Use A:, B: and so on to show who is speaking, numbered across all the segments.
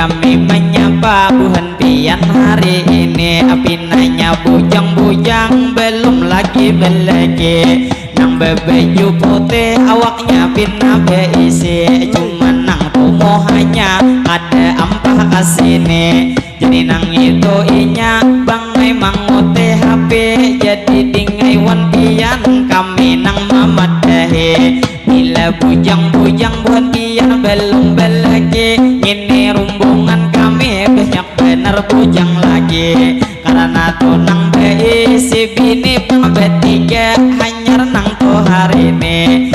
A: kami menyapa Bu hentian hari ini. Pinanya bujang-bujang belum lagi belege, nang bebeju putih awaknya pina beisi. Cuma nang tumo hanya ada ampah kasini. Jadi nang itu inya bangai mangote HP, jadi dingai wantian kami nang mamadahe. Bila bujang-bujang buantian belum belagi, ini rumbungan kami banyak bener bujang lagi. Karena tuh nang beisi bini pang betiga hanyar nang tuh hari ini.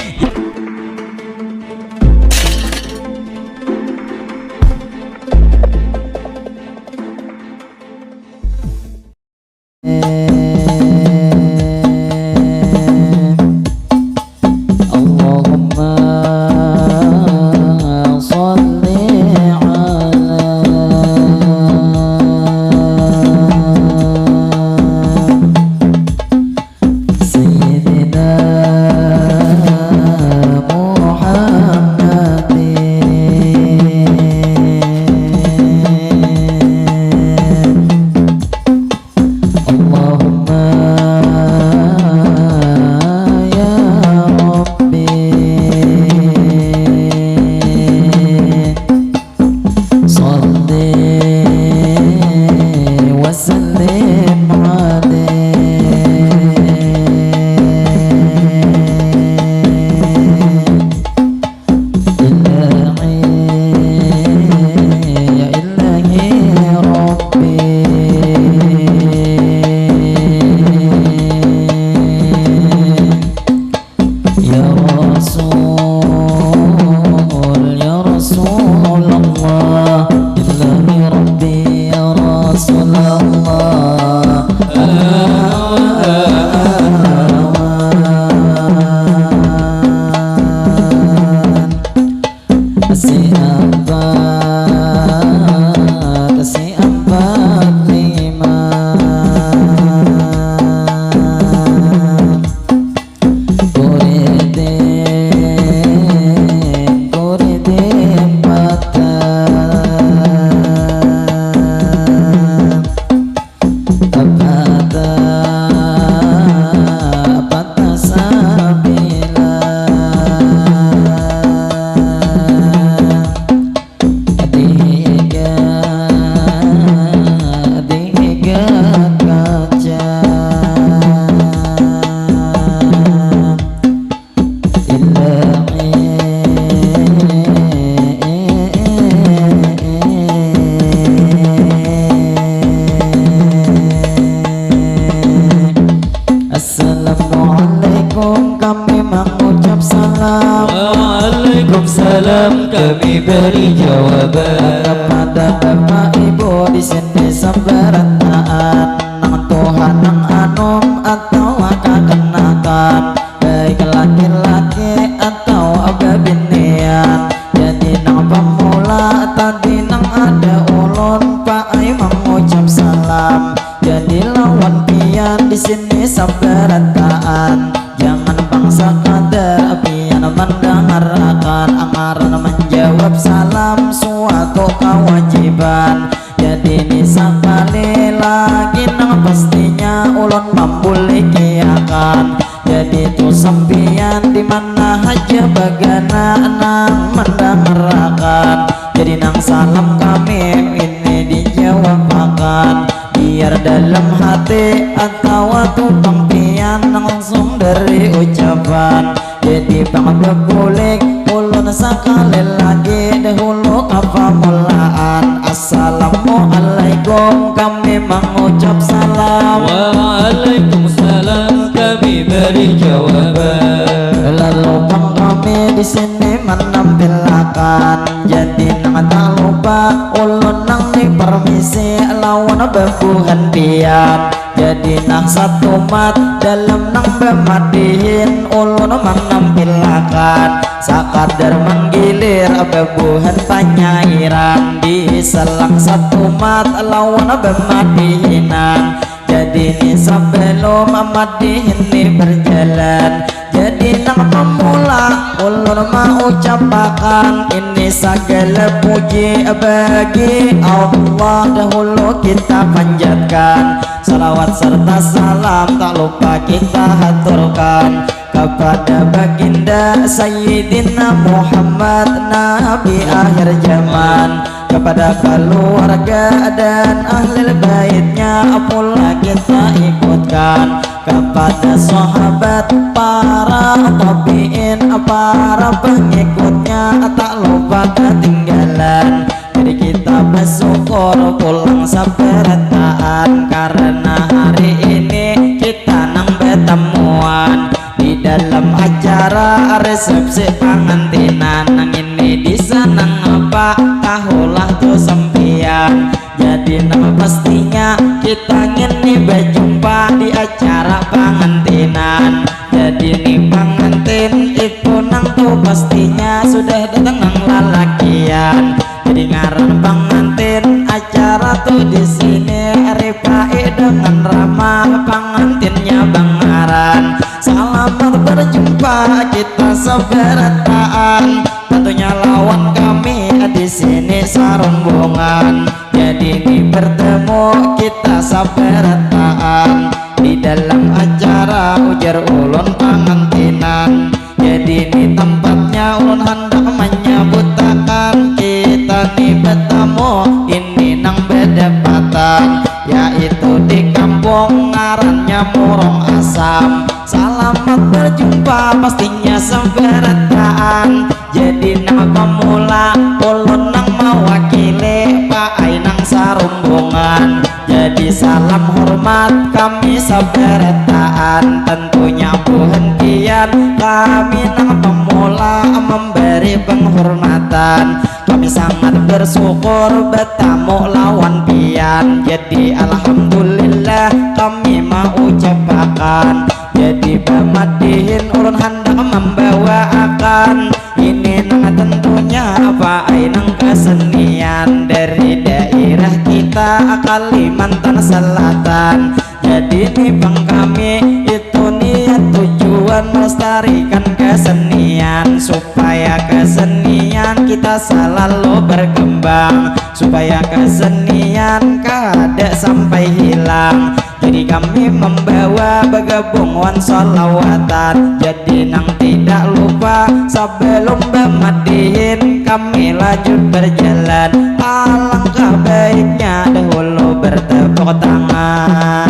B: Assalamualaikum, kami mengucap salam.
A: Waalaikumsalam, kami beri jawaban
B: kepada bapak ibu di sini seberataan nang Tuhan nang anom atau kekenakan, baik laki-laki atau bebinian. Jadi nang pemula tadi nang ada ulun pak ai mengucap salam. Jadi lawan pian di sini sabarataan, jangan bangsa kader pian mendengarkan. Angaran menjawab salam suatu kewajiban. Jadi ini sekali lagi nang pastinya ulun membulikiakan. Jadi itu sempian di mana aja bagana nang mendengarkan. Jadi nang salam kami ini dijawabkan, biar dalam hati atau tumpang pian langsung dari ucapan. Jadi bang berkulik ulun sekali lagi dahulu kepamulaan. Assalamualaikum, kami mengucap salam.
A: Waalaikumsalam, kami beri jawaban.
B: Lalu bang kami di sini menampilkan, jadi nang tak lupa ulun nang di permisi lawan bebuhan pian. Jadi nang satu mat dalam nang bemadihin ulun menampilkan, sakadar menggilir bebuhan panyairan di selang satu mat lawan bemadihinan. Jadi ini sebelum madihin ini berjalan, jadi nang pemula ulun mau ucapkan ini segala puji bagi Allah. Dahulu kita panjatkan salawat serta salam, tak lupa kita haturkan kepada baginda Sayyidina Muhammad Nabi akhir zaman, kepada keluarga dan ahli baitnya pula kita ikutkan, kepada sahabat, para tabi'in, para pengikutnya tak lupa ketinggalan. Jadi kita bersyukur pulang sabarataan, karena hari ini kita nang bertemuan di dalam acara resepsi pengantinan. Nang ini di sana apa tahulah tuh sempian. Jadi nama pastinya kita ngini berjumpa di acara pengantinan. Jadi nih pengantin itu nang tuh pastinya sudah datang nang lalakian. Jadi ngaran pengantin acara tuh di sini Ripai dengan ramah pengantinnya Bangaran. Selamat berjumpa kita seberataan, tentunya lawan kami di sini sarombongan. Jadi ini bertemu kita seberataan di dalam acara ujar ulun pengantinan. Jadi ini tempatnya ulun hendak menyebutakan kita nih bertemu ini nang berdepatan, yaitu di kampung ngarannya Murong Asam. Selamat berjumpa pastinya seberataan. Jadi nama pemula ulun nang mewakili Pak Ainang sarombongan. Jadi salam hormat kami seberataan, tentunya perhentian kami nang pemula memberi penghormatan. Kami sangat bersyukur bertamu lawan pian. Jadi alhamdulillah kami mau ucapkan, jadi pemadihin ulun hendak membawa akan ini nang tentunya apa ainang kesenian dari daerah kita Kalimantan Selatan. Jadi nih bang kami itu niat tujuan melestarikan kesenian, supaya kesenian kita selalu berkembang, supaya kesenian kada sampai hilang. Jadi kami membawa begabungan sholawatan. Jadi nang tidak lupa sebelum bermadihin kami lanjut berjalan. Alangkah baiknya dahulu bertepuk tangan.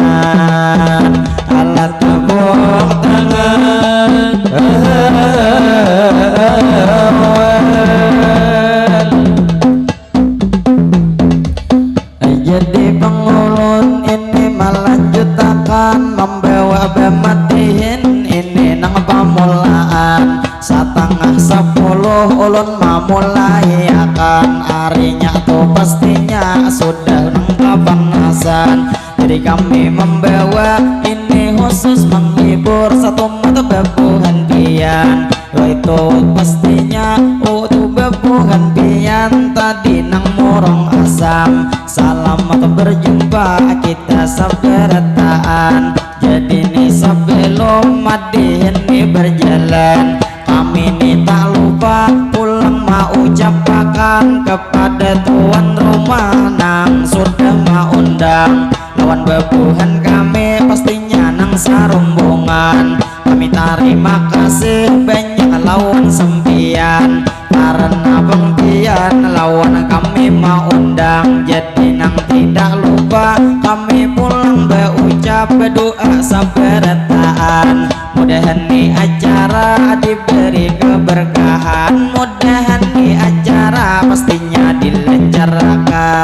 B: Alat tepuk tangan. Jadi pengulun ini melanjutkan membawa bematihin ini nang pamulaan. Setengah 10 ulun memulai akan harinya tuh pastinya sudah nang kepanasan. Jadi kami membawa ini khusus menghibur satu mata bebuhan pian. Itu pastinya tuh bebuhan pian tadi nang Murong Asam. Selamat berjumpa kita seberataan. Jadi nih sebelum madihin nih berjalan, kami nih tak lupa pulang mau ucapkan kepada tuan rumah nang sudah mau undang lawan bebuhan kami pastinya nang sarombongan. Kami terima kasih banyak lawan sempian, karena bangkian lawan kami mau undang. Jadi nang tidak lupa kami pulang berucap berdoa seberataan. Mudahan di acara diberi keberkahan, mudahan di acara pastinya dilancarkan,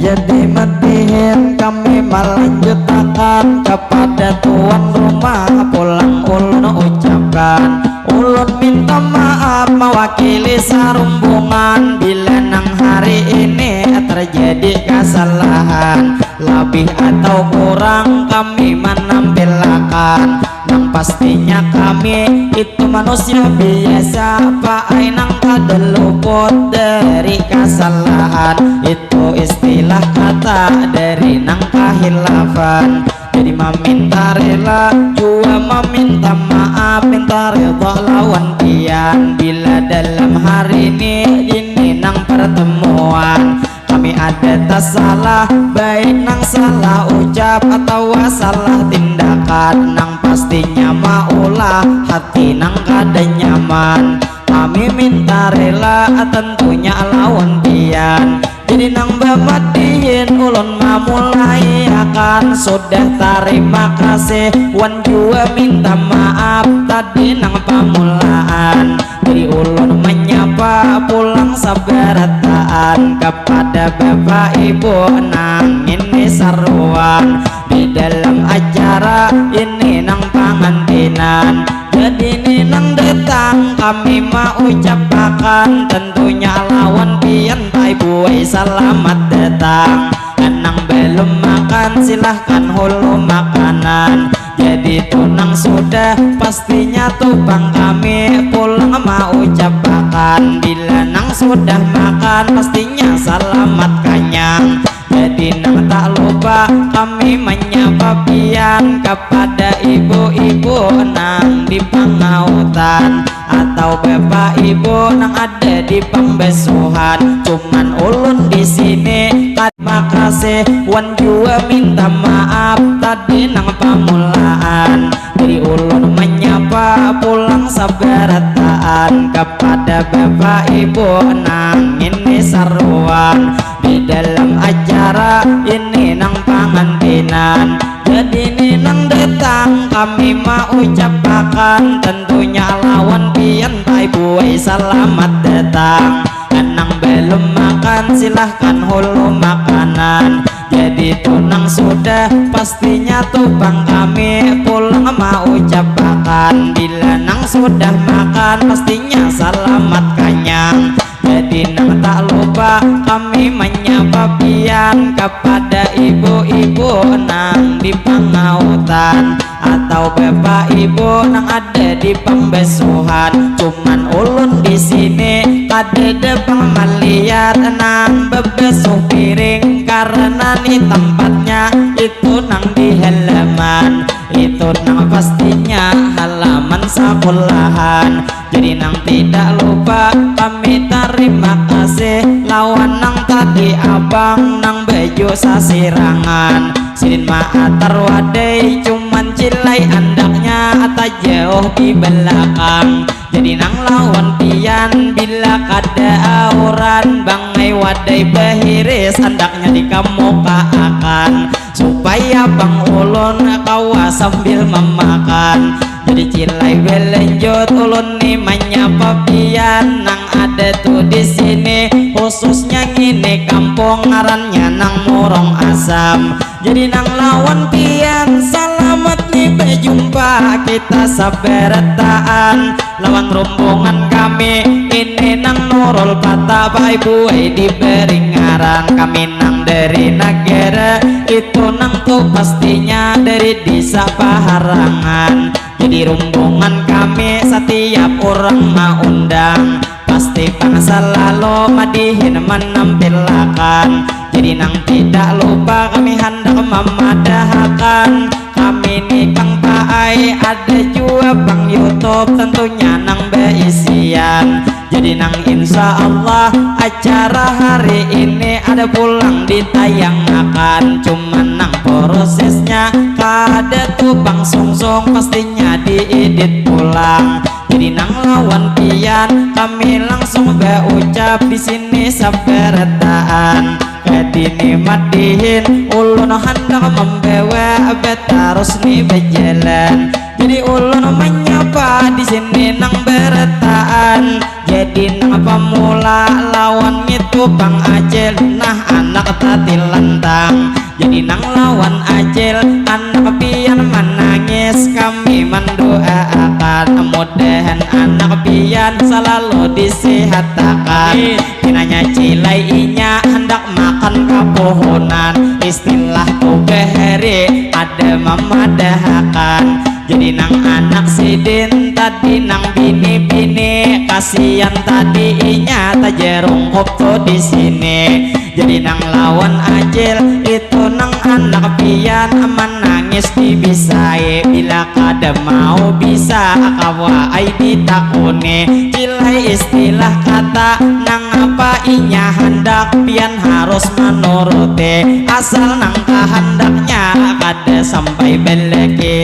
B: Jadi matihin kami melanjutkan kepada tuan rumah pulang ulun ucapkan. Ulun minta maaf mewakili sarombongan bila nang hari ini terjadi kesalahan, lebih atau kurang kami menampilkan. nang pastinya kami itu manusia biasa, Pak Ainang kada luput dari kesalahan. Itu istilah kata dari nang kahilafan. Jadi meminta rela juga meminta maaf, minta rela lawan pian. Bila dalam hari ini nang pertemuan kami ada tak salah, baik nang salah ucap atau salah tindakan, nang pastinya maulah hati nang kada nyaman. Kami minta rela tentunya lawan pian. Jadi nang bamadihin ulun mamulai akan sudah terima kasih, wan juga minta maaf tadi nang pamulaan. Jadi ulun menyapa pulang sabarataan kepada bapak ibu nang ini saruan di dalam acara ini nang pangantinan. Jadi ini nang datang kami mau ucapkan tentunya lawan pian pai buai selamat datang. Nang belum makan silahkan hulu makanan. Jadi tunang sudah pastinya tupang kami pulang mau ucapkan. Bila nang sudah makan pastinya selamat kanyang. Jadi nang tak lupa kami menyapa pian kepada ibu-ibu nang di pangautan atau bapak ibu nang ada di pembesuhan. Cuman ulun di sini terima kasih, wan juga minta maaf tadi nang pamulaan. Jadi ulun menyapa pulang sabarataan kepada bapak ibu nang ini saruan di dalam acara ini nang pangantinan. Jadi ini nang datang kami mau ucapkan tentunya lawan pian pai buai selamat datang. Nang belum makan silahkan hulu makanan. Jadi tunang sudah pastinya tupang kami pulang mau ucapkan. Bila nang sudah makan pastinya selamat kanyang. Jadi nang tak lupa kami menyapa pian kepada ibu-ibu nang di pangautan atau bapak ibu nang ada di pembesuhan. Cuman ulun di sini kada depang melihat nang bebesuh piring karena ni tempatnya itu nang di halaman. Itu nang pastinya halaman sekolahan. Jadi nang tidak lupa kami terima kasih lawan nang tadi abang nang baju sasirangan. Sidin maatar wadai cuman cilai andaknya atau jauh di belakang. Jadi nang lawan pian bila kada auran bangai wadai behiris andaknya dikamukakan supaya bang ulun kawa sambil memakan. Jadi cilai belenjot ulun ni menyapa pian nang ada tuh di sini, khususnya ngini kampung ngarannya nang Murong Asam. Jadi nang lawan pian selamat nih berjumpa kita sabarataan lawan rombongan kami ini nang Nurul Patah Pak Ibu diberi ngaran. Kami nang dari negara itu nang tuh pastinya dari desa Paharangan. Jadi rombongan kami setiap orang mau undang pasti bangsa lalu madihin menampilkan. Jadi nang tidak lupa kami hendak memadahkan kami ni Kang Paai ada juga bang YouTube tentunya nang beisian. Jadi nang insya Allah acara hari ini ada pulang ditayangkan. Cuman nang prosesnya kada tuh bang sungsung pastinya diedit pulang. Jadi nang lawan pian kami langsung berucap di sini sabarataan. Kadini madihin ulun hendak membawa terus nih berjalan. Jadi ulun menyapa di sini nang berataan. Jadi nang pemula lawan itu bang Acel nah anak tati lantang. Jadi nang lawan Acel anak pian menangis kami mendoakan mudahan anak pian selalu disehatakan. Kinanya cilai inya hendak makan kapohonan istilah tu beheri ada memadahkan.
A: Jadi nang anak sidin tadi nang bini-bini kasihan tadi inya tajerungkup tuh di sini. Jadi nang lawan ajil itu nang anak pian aman nangis dibisai bila kada mau bisa kawai ditakuni cilai istilah kata nang apa inya hendak pian harus menuruti asal nang kehendaknya kada sampai beleki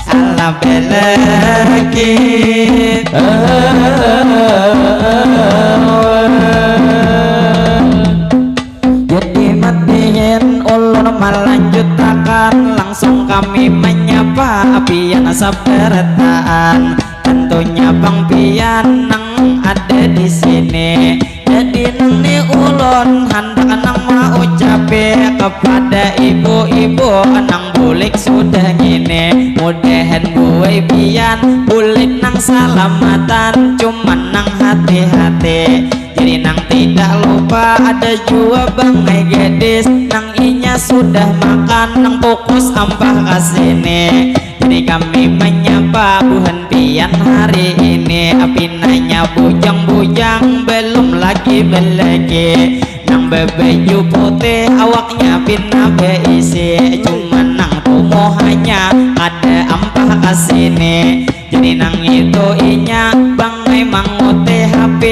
A: ala beleki
B: jadi matiin ulun melanjutkan langsung kami menyapa pian sabarataan tentunya Bang Pian nang ada di sini. Jadi nang ni ulun hendak nang mau ucape kepada ibu-ibu nang bulik sudah gini mudahan gue pian bulik nang salamatan cuman nang hati-hati. Jadi nang tidak lupa ada jua bangai gadis nang inya sudah makan nang fokus ampah kasini. Jadi kami menyapa buhan pian hari ini apinanya bujang-bujang belum lagi belegi nang bebaju putih awaknya pina beisi cuman nang tumo hanya ada ampah kasini. Jadi nang itu inya bangai mangote HP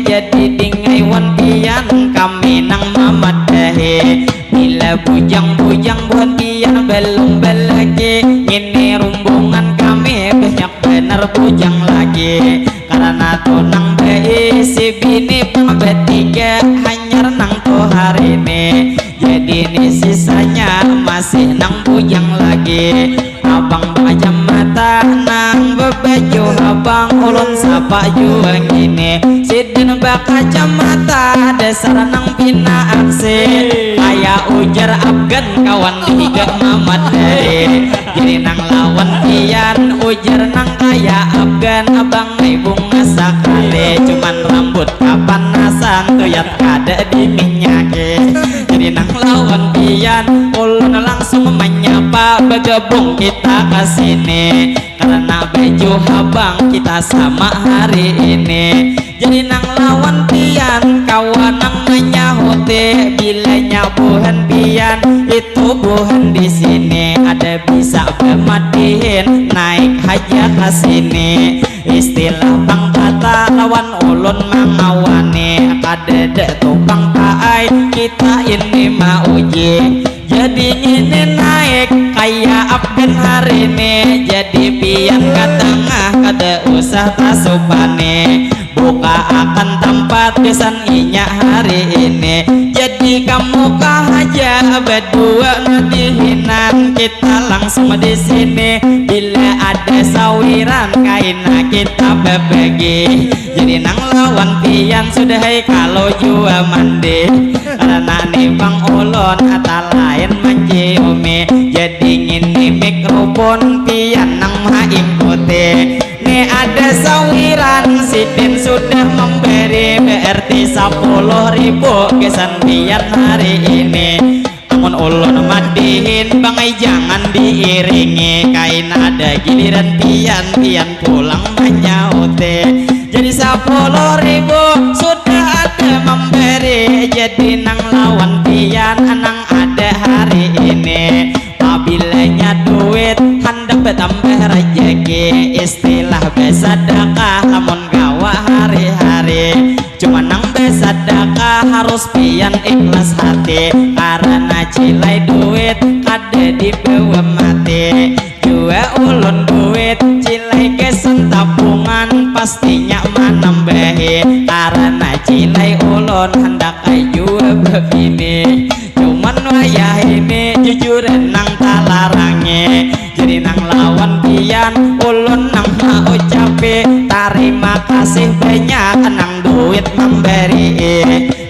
B: jadi dingai wan pian kami nang mamadahi bila bujang-bujang buhan pian belum belagi ini rumbungan kami banyak bener bujang lagi karena tuh nang beisi bini pun bertiga hanya nang tuh hari ini jadi ini sisanya masih nang bujang lagi abang baca mata nang bebaju abang ulun sapa juang ini sidin bakaca mata dasar nang pina aksi kayak ujar Afgan kawan tiga mamat dari jadi nang lawan pian ujar nang kayak Afgan abang bunga sakale cuman rambut kapanasan tuyat kada di minyake. Jadi nang lawan pian ulun langsung menyapa bergabung kita kesini karena baju abang kita sama hari ini. Jadi nang lawan pian kawan nang menyahuti bilanya buhan pian itu buhan di sini ada bisa bermadihin naik haja kesini istilah bang kata lawan ulun mengawani kada tukang paai kita ini mau uji jadi ini naik kayak Afgan hari ini jadi pian katengah kada usah tasupane buka akan tempat kesan inya hari ini jadi kamu kah aja berdua ngedihinan kita langsung di sini bila ada sawiran kaina kita berbagi jadi nang lawan pian sudah kalau jua mandi karena nih bang ulun kata lain menciumi jadi ngini mikrofon pian nang mengikuti nih ada sawiran sidin sudah memberi BRT 10.000 kesan pian hari ini amun ulun mandihin bangai jangan diiringi kain ada giliran pian pulang menyauti jadi 10.000 sudah ada memberi jadi nang lawan pian nang ada hari ini apabila duit hendak bertambah rezeki istilah besadakah lamun gawa hari-hari cuma nang besadakah harus pian ikhlas hati karena cilai duit kada dibawa mati jua ulun duit cilai kesan tabungan pastinya menambahi karena cilai ulun hendak jua begini cuman wayah ini jujur nang talarangi jadi nang lawan pian ulun nang mau ucape terima kasih banyak nang duit memberi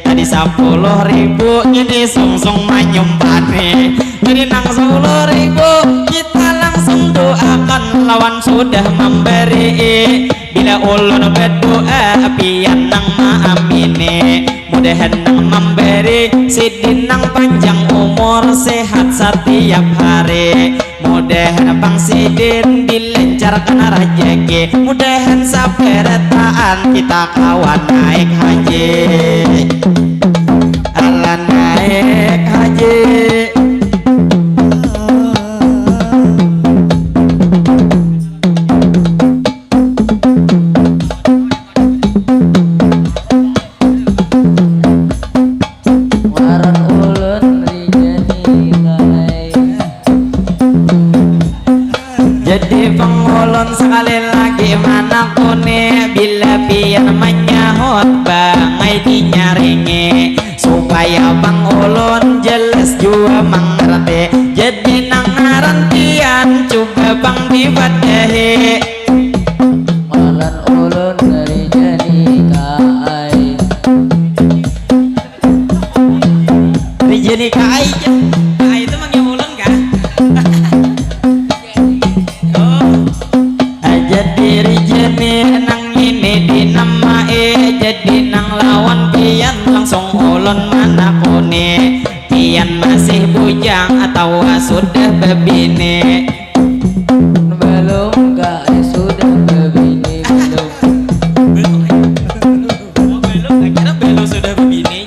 B: tadi 10.000 ini sungsung menyumpani jadi nang 10.000 kita langsung doakan lawan sudah memberi bila ulun berdoa pian nang maamini mudahan nang memberi sidin nang panjang umur sehat setiap hari
A: mudahan pangsidin dilancarkan rajeki, mudahan saperetaan kita kawan naik haji. Ala naik haji. Jadi pengulun sekali lagi mana kone, bila pian menyahut bangai dinyaringi, supaya pengulun jelas jua mengerti. Jadi nang ngarantian coba bang dibadahi.
B: Waran ulun dari jadi kai.
A: Dari jadi kai aja. Kai itu manggil ulun kah? Jadi jeni nang ini dinamai, jadi nang lawan pian langsung ulun mana kone. Pian masih bujang atau sudah bebini?
B: Belum kai sudah berbini belum.
A: Kira belum sudah bebini.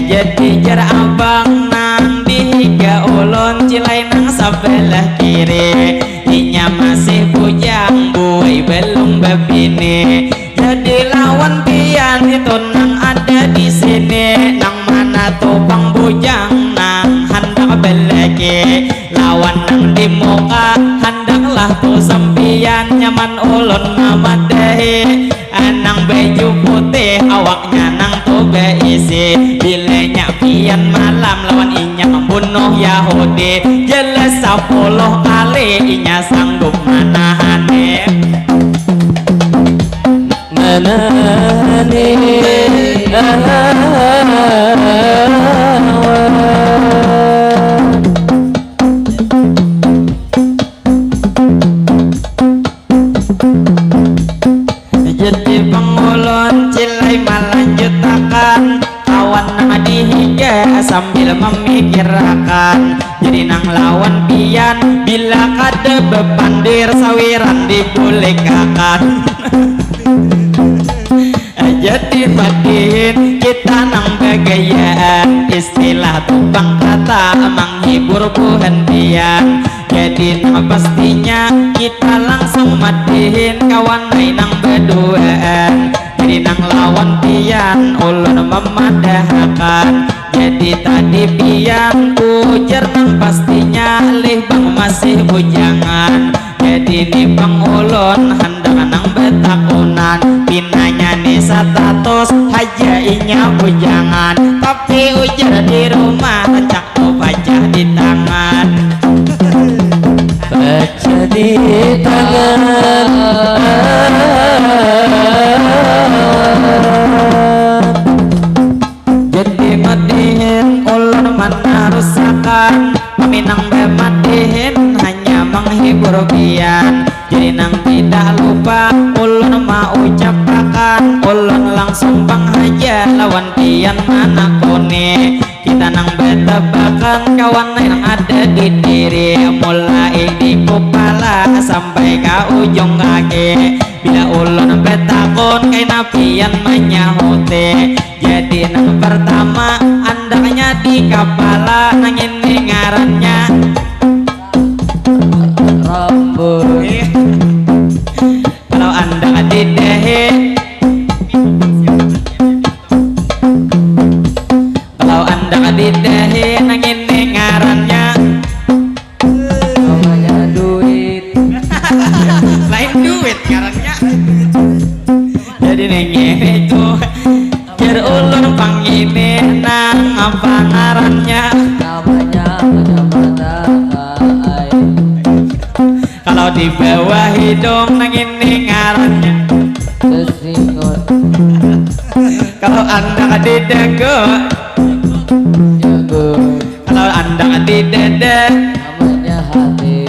A: Jadi jar abang nang dihiga ulun cilai nang sebelah kiri. Inya masih bujang buai belum bebini. Jadi lawan pian itu nang ada di sini. Nang mana tuh bang bujang nang hendak beleki. Lawan nang di muka hendaklah tuh sempian. Nyaman ulun namadahi. Anang baju putih awaknya nang tuh beisi. Bilenya pian malam lawan inya membunuh Yahudi. Jelas 10 kali inya sanggup manahane. Manahane jadi pengulun cilai melanjutakan kawan nama dihiga sambil memikirkan. Jadi nang lawan pian bila kada bepandir sawiran dipulikakan. Jadi padihin kita nang bagayaan, istilah tumpang kata menghibur buhan pian. Jadi nah pastinya kita langsung madihin kawan nang berduaan. Jadi nang lawan pian ulun memadahkan. Jadi tadi pian ujar nang pastinya lih bang masih bujangan. Jadi nih bang ulun hendak nang betakunan. Pinanya nih status haja inya bujangan. Tapi ujar di rumah cak tuh baca di tangan. Baca di tangan. Jadi madihin ulun mana rusakan. Minang bemadihin hanya menghibur pian. Jadi nang tidak lupa ulun mau ucapakan. Ulun langsung bang haja lawan pian mana kone. Kita nang betebakan kawan yang ada di diri. Mulai di kepala sampai ke ujung kaki. Bila ulun betakon kay napian menyahuti. Jadi nang pertama andaknya di kepala. Nang ini ngarannya
B: Rambut.
A: Kalau anda di dehe, kalau anda di dehe nang ini ngarannya
B: Namanya duit.
A: lain duit ngarannya. Jadi nengnya itu biar ulun pangini nang apa ngarannya.
B: Namanya kacamata kai.
A: Kalau di bawah hidung nang ini ngarannya.
B: Sesingot.
A: Kalau anda di dagu,
B: Jago.
A: kalau anda di dada,
B: Namanya hati.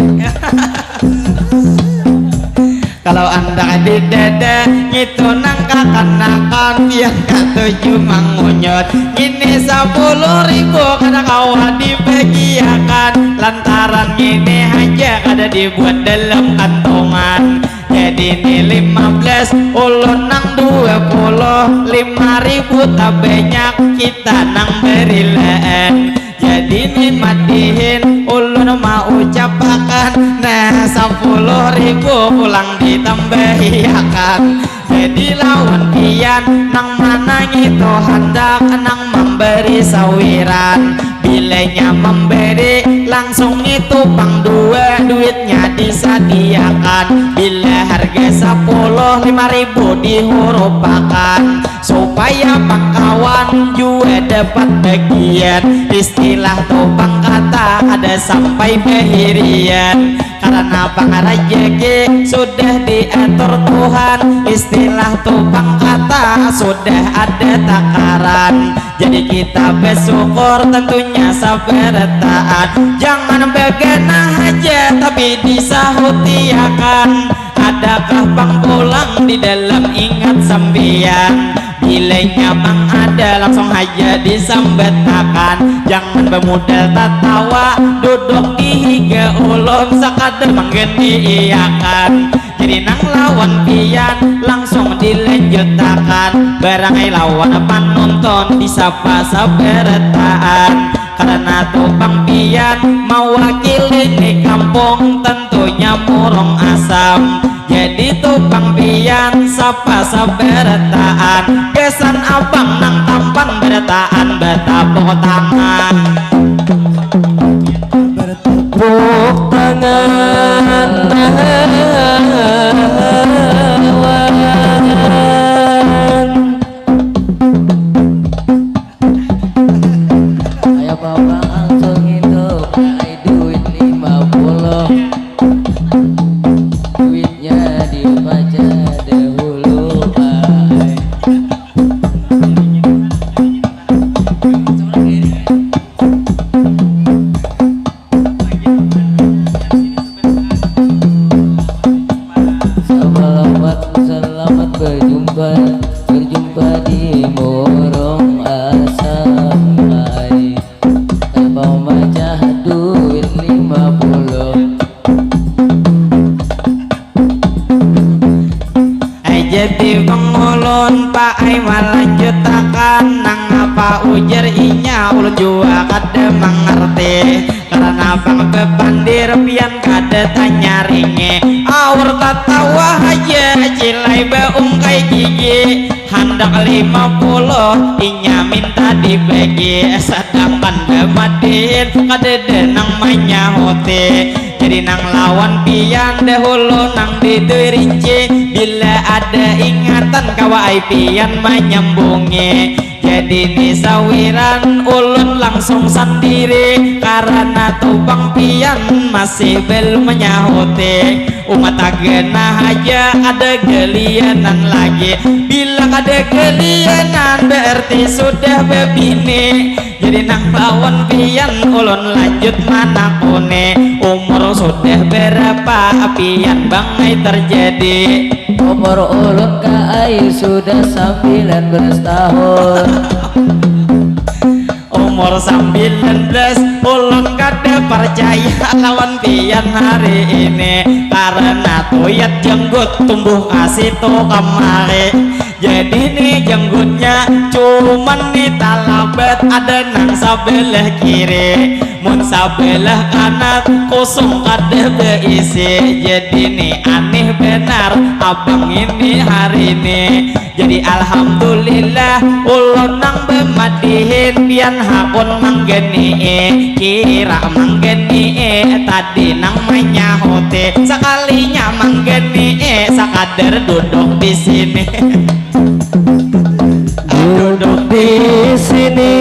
A: kalau anda di dada itu nangka kanakan yang katuju mangunyot ini 10.000 kada kawa dibagiakan lantaran ini aja kada dibuat dalam kantongan jadi ini 15 ulun nang 20 5.000 tak banyak kita nang berilaan jadi ini matihin ulun mau ucapakan nah 10.000 pulang ditambahiakan jadi lawan pian nang mana itu hendak nang memberi sawiran bilanya memberi langsung itu pang dua duitnya disediakan bila harga 5.000 dihurupakan supaya pangkawan juga dapat bagian istilah topang kata ada sampai behirian karena pangarajeki sudah diatur Tuhan istilah topang kata sudah ada takaran jadi kita bersyukur tentunya sabar taat jangan begenah aja tapi disahutiakan adakah pang pulang di dalam ingat sambian bilenya mang ada langsung aja disambetakan jangan bermodal tatawa duduk di higa ulum sakadar menggeniakan jadi nang lawan pian langsung dilanjutakan barangai lawan penonton disapa sabertaan karena topang pian mewakili di kampung tentunya murung asam jadi topang pian sapa sabertaan kesan abang nang tampan bertaan betapuk tangan
B: bertepuk tangan ayo bapak langsung hidup pakai duit 50 duitnya dibaca dahulu ay. Selamat berjumpa di murung asam ay. Tanpa membaca duit 50
A: jadi pengulun pak ai melanjutakan nang apa ujar inya ulun jua kada mengerti karena bang bebandir pian kada tanya ringe awur katawa aja cilai beungkai gigi hendak 50 inya minta dibagi sedangkan bemadin kada denang menyahuti jadi nang lawan pian dahulu nang diderinci bila ada ingatan kawai pian menyambungi jadi ni sawiran ulun langsung sendiri karena tupang pian masih belum menyahuti umat agena aja ada gelianan lagi bila ada gelianan berarti sudah bebini jadi nang lawan pian ulun lanjut mana kune umur sudah berapa pian bangai terjadi
B: umur ulun kai sudah 19 tahun
A: umur 19 ulun kada percaya lawan pian hari ini karena tuyat jenggot tumbuh kasih to kemari jadi nih jenggotnya cuman nih talabat ada nang sebelah kiri mun sebelah kanan kosong kada beisi jadi nih aneh benar abang ini hari ini jadi alhamdulillah ulun nang bemadihin pian hakun manggeni kira manggeni tadi nang menyahuti sekalinya manggeni sakadar duduk di sini
B: duduk di sini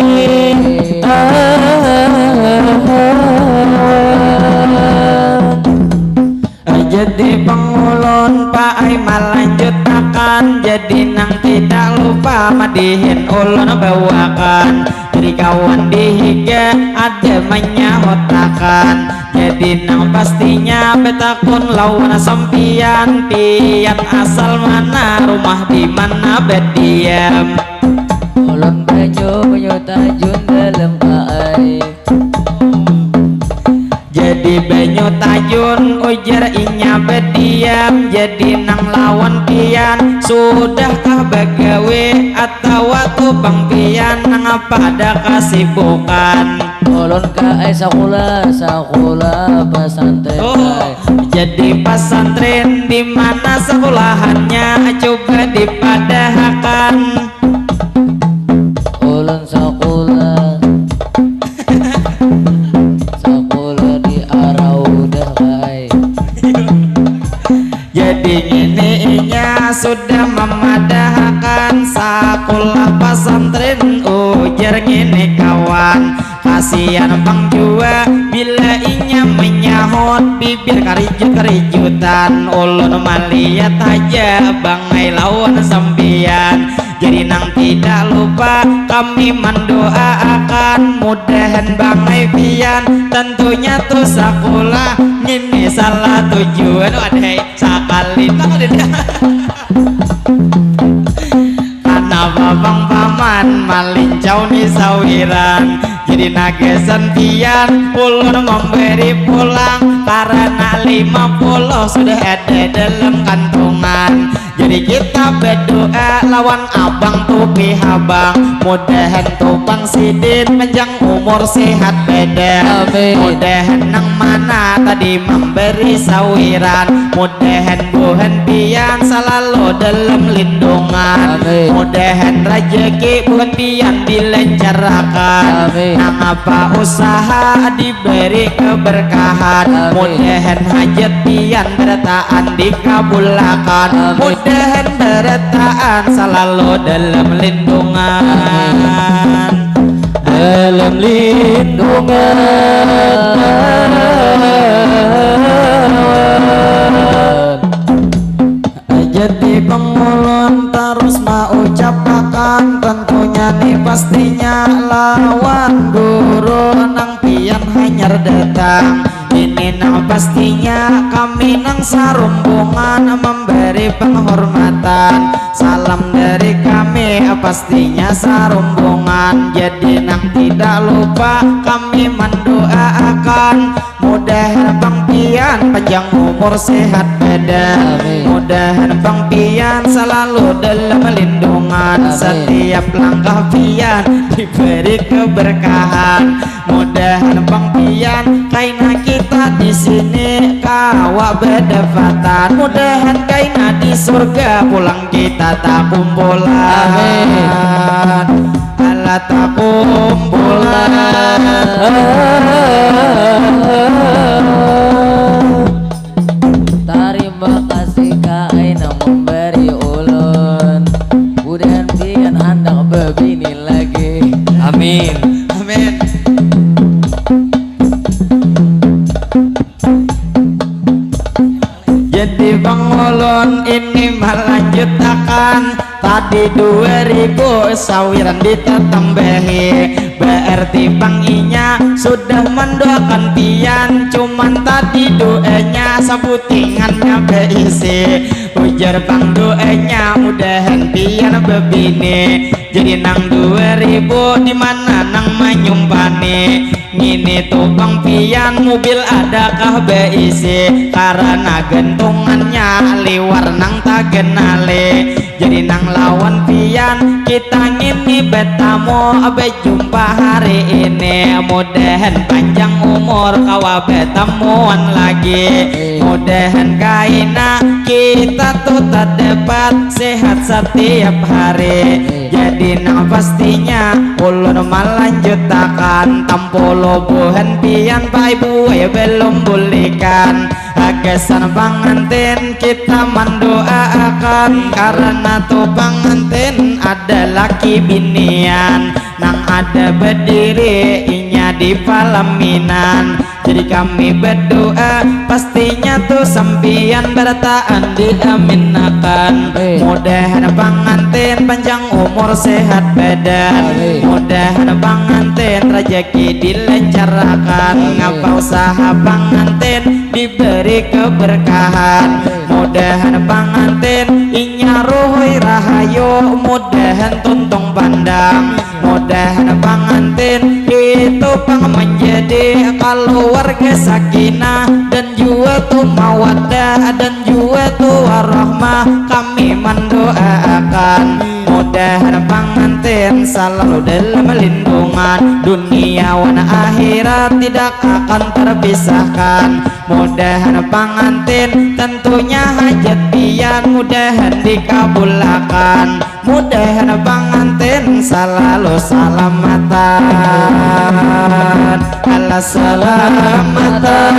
B: Jadi pengulun Pak Aimal lanjutakan, jadi nang tidak lupa madihin ulun bawakan. Jadi kawan dihiga ada menyahotakan, jadi nang pastinya betakun lawan sampian. Pian asal mana, rumah di mana berdiam.
C: Ulun banyu tajun dalam kaai.
B: Jadi banyu tajun ujar inya berdiam, jadi nang lawan pian. Sudahkah bagawe atau waktu bang pian nang pada kesibukan?
C: Ulun kaai sakula pesantren kaai.
B: Jadi pesantren di mana sekolahannya coba dipadahakan.
C: Ulun sakula di Araudah kaai.
B: Jadi ininya sudah memadahkan sekolah pesantren ujar gini kawan. Kasihan bang jua bila inya menyahut bibir karijut-karijutan. Ulun malihat aja bang lawan sampian. Jadi nang tidak lupa kami mendoakan, mudahan bang pian tentunya tuh sekolah ini salah tujuan. Waduh sekali tak ada. Karena babang paman malincau ni sawiran, jadi nagesan pian ulun memberi pulang karena 50 sudah ada dalam kantongan. Jadi kita berdoa lawan abang tupi habang, mudahan tupang sidin panjang umur sehat beda. Mudahan nang mana tadi memberi sawiran, mudahan buhan pian selalu dalam lindungan. Mudahan rejeki buhan pian dilancarkan, nang apa usaha diberi keberkahan. Mudahan hajat pian bertaan dikabulkan, mudahan bertaan selalu dalam lindungan. Dalam lindungan. Jadi pengulun terus mau ucapkan, tentunya nih pastinya lawan guru nang pian hanyar datang. Ini nang pastinya kami nang sarumbungan memberi penghormatan. Salam dari kami pastinya sarumbungan. Jadi nang tidak lupa kami mendoakan, mudahan bang pian panjang umur sehat beda. Mudahan bang pian selalu dalam lindungan. Setiap langkah pian diberi keberkahan. Mudahan bang pian kaina kita di sini kawa berdapatan. Mudahan kaina di surga pulang kita tak kumpulan. Allah tak kumpulan.
C: Terima kasih kaai nang memberi ulun, mudahan pian hendak berbini lagi.
A: Amin.
B: Amin. Jadi bang ulun ini melanjutkan, tadi 2000 sawiran ditatambahi. Berarti bang inya sudah mendoakan pian, cuman tadi doanya sabutingannya berisi. Ujar bang doanya mudahan pian bebini, jadi nang 2000 dimana nang menyumpani. Ngini tuh bang pian mobil adakah beisi, karena gentungannya liwar nang tak kenale. Jadi nang lawan pian kita ngini betamu abe jumpa hari ini. Mudahan panjang umur kawa betemuan lagi. Mudahan kaina kita tuh tak dapat sehat setiap hari. Jadi nang pastinya ulun melanjutakan, tampolo buhan pian pak ibu ya belum bolehkan. Agesan pengantin kita mendoakan, karena tuh pengantin ada laki binian.
A: nang ada berdiri inya di palaminan. Jadi kami berdoa pastinya tuh sampian bertaan diaminakan. Mudahan pengantin panjang umur sehat badan, mudahan pengantin rezeki dilancarkan, ngapa usaha pengantin diberi keberkahan. Mudahan pengantin inya ruhoi rahayu, mudahan tuntung pandang, mudahan pengantin itu pang menjadi keluarga sakinah dan juga tuh mawaddah dan juga tuh warahmah. Kami mendoakan mudahan pengantin selalu dalam lindungan dunia dan akhirat tidak akan terpisahkan. Mudahan pengantin tentunya hajat pian mudahan dikabulkan. Mudahan pengantin selalu salamatan ala salamatan.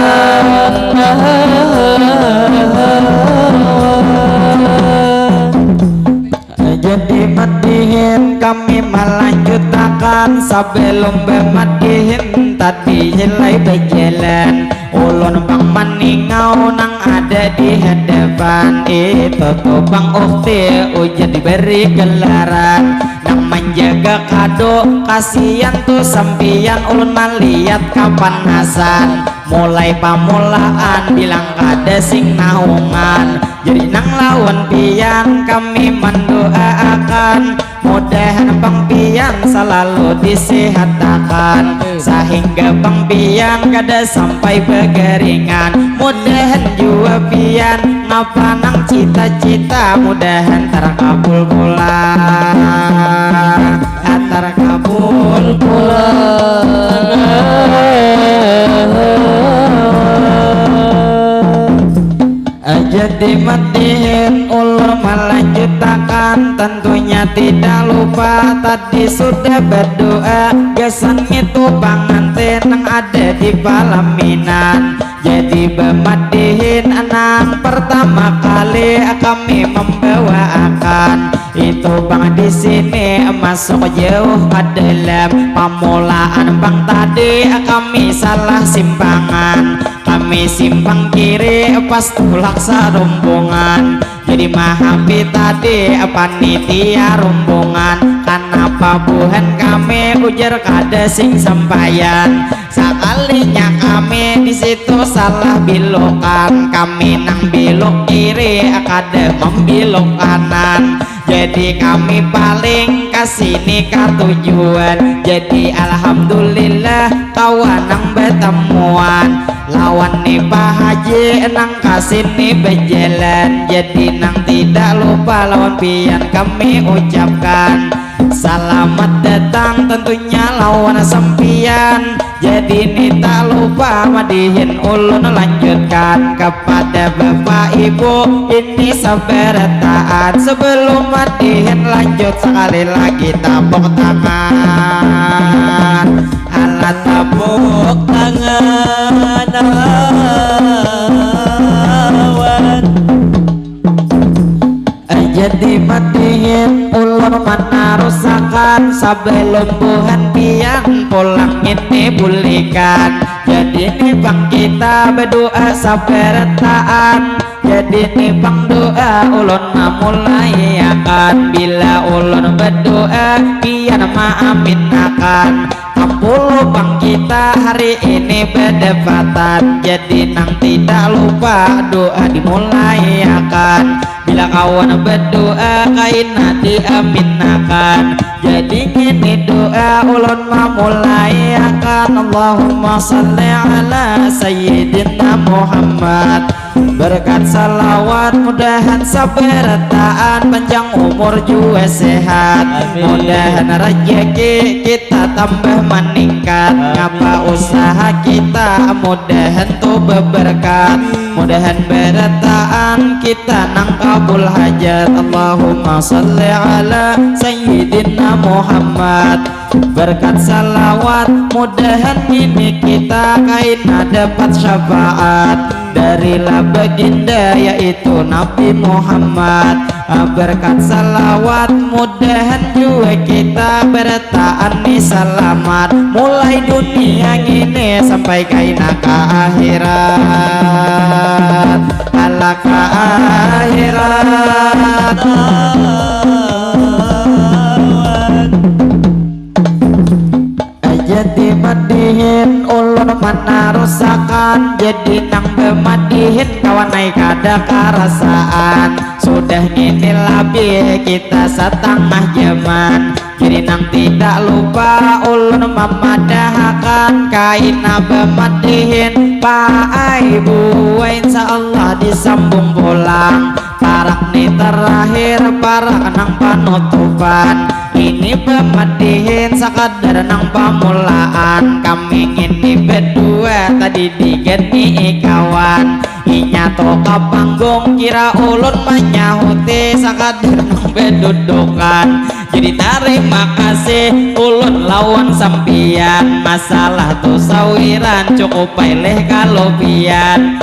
A: Jadi madihin kami melanjutkan sebelum bermadihin tadi jelai berjalan. Ulun bang maningau nang ada di hadapan itu tuh bang ukti ujian diberi gelaran nang menjaga kado kasihan tuh sampian. Ulun melihat kapan Hasan mulai pamulaan bilang kada sing naungan. Jadi nang lawan pian kami mendoakan mudahan bang pian selalu disehatkan sehingga bang pian kada sampai begeringan. Mudahan juga pian ngapa nang cita-cita mudahan terkabul pula, terkabul pula. Jadi madihin ulur melanjutkan tentunya tidak lupa tadi sudah berdoa gesan itu pengantin yang ada di palaminan. Jadi bermadihin anak pertama kali kami membawakan itu bang di sini masuk jauh ke dalam pamulaan bang tadi kami salah simpangan. Kami simpang kiri pas tulak serumbungan. Jadi mahapi tadi panitia rombongan. Kenapa buhan kami ujar kada sing sampayan. Sekalinya kami di situ salah bilokan. Kami nang bilok kiri kada membilok kanan. Jadi kami paling kasini ke tujuan. Jadi alhamdulillah kawan nang bertemuan. Lawan nih Pak Haji nang kasini berjalan. Jadi nang tidak lupa lawan pian kami ucapkan selamat datang tentunya lawan sampian. Jadi ini tak lupa madihin ulun lanjutkan kepada bapak ibu ini sabar taat. Sebelum madihin lanjut sekali lagi tepuk tangan, alat tepuk tangan awan. Jadi madihin ulur mana rusakan sebelum buhan pian pulang ini pulihkan. Jadi ini bang kita berdoa sabar taat. Jadi ini bang doa ulun mulai akan bila ulun berdoa pian maaminakan. Kampul bang kita hari ini berdepatan. Jadi nang tidak lupa doa dimulai akan. Bila kawan berdoa kaina diaminakan. Jadi ini doa ulun memulai akan. Allahumma salli ala sayyidina Muhammad. Berkat salawat mudahan sabar taat panjang umur juga sehat. Mudahan rezeki kita tambah meningkat. Ngapa usaha kita mudahan tuh berberkat. Mudahan bertaan kita nang kabul hajat. Allahumma salli ala sayyidina Muhammad. Berkat salawat mudahan ini kita kaina dapat syafaat. darilah baginda yaitu Nabi Muhammad. Berkat salawat mudahan juga kita bertaani selamat mulai dunia ini sampai kaina ke akhirat, ala ke akhirat. Jadi madihin ulun mana rusakan, jadi nang bemadihin kawan naik ada kerasaan. Sudah ngini labi kita setengah zaman, jadi nang tidak lupa ulun memadahakan kaina bemadihin Pak Ibu insyaallah disambung pulang. Parak nih terakhir parak nang penutupan, ini pemadihin sekadar nang pamulaan. Kami ngini berdua tadi digeni kawan, inya toka panggung kira ulun menyahuti sekadar nang bedudukan. Jadi terima kasih ulun lawan sampian, masalah tuh sawiran cukup pilih kalau pian.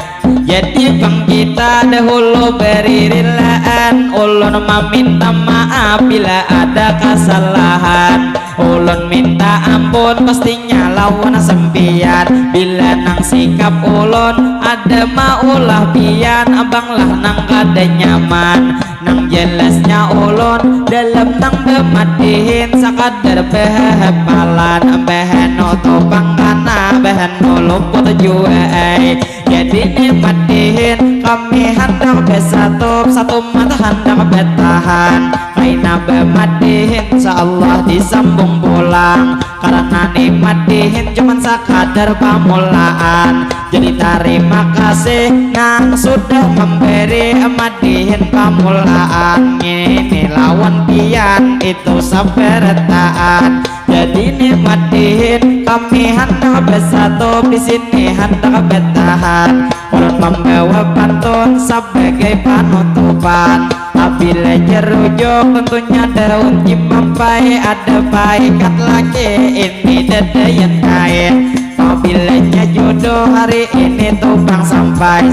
A: Jadi bang kita dahulu beririlaan, ulun meminta maaf bila ada kesalahan. Ulun minta ampun pastinya lawan sempian, bila nang sikap ulun ada maulah pian. Abang lah nang kada nyaman, nang jelasnya ulun dalam nang bemadihin sakadar behapalan. Behen otopang kana behen lumput juai, jadi madihin kami hendak besatup satu mata hendak betahan. Kaina bemadihin insyaallah disambung pulang, karena madihin cuman sekadar pamulaan. Jadi terima kasih nang sudah memberi madihin pamulaan. Ini lawan pian itu sabartaan, jadi madihin kami hendak besatup di sini hendak betahan. Ulun membawa pantun sebagai panutupan, apabila jerujuk tentunya daun cimampai, ada paikat lagi ini dadayan kain. Apabila jodoh hari ini tupang sampai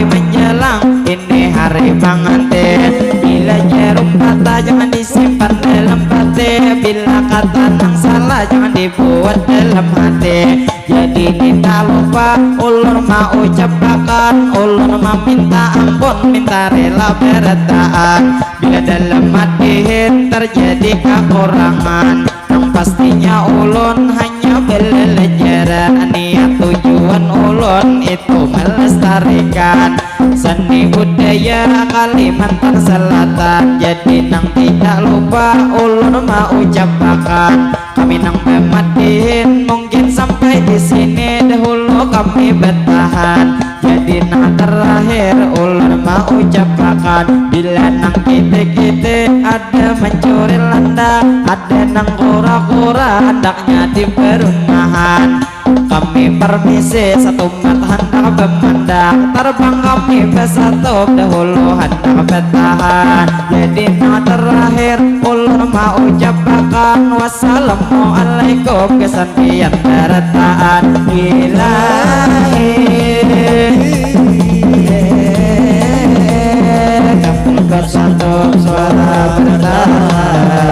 A: menjelang ini hari pengantin. Bila jarum patah jangan disimpan dalam hati, bila kata nang salah jangan dibuat dalam hati. Jadi kita lupa ulun mau ucapkan, ulun meminta ampun minta rela bertaan. Bila dalam madihin terjadi kekurangan, yang pastinya ulun hanya belajaran. Niat tujuan ulun itu melestarikan seni budaya Kalimantan Selatan. Jadi nang tidak lupa ulun mau ucapkan, kami nang memadihin mungkin sampai di sini dahulu kami bertahan. Jadi nang terakhir ulun mau ucapkan, bila nang kita ada mencuri landa, ada nang kura-kura hendaknya di perumahan. Kami permisi satu mata hendak memandang, terbang kami bersatu dahulu hendak bertahan. Jadi nang terakhir ulun mau ucapkan, wassalamualaikum kesekian bertaan. Ilahi kami bersatu suara bertahan.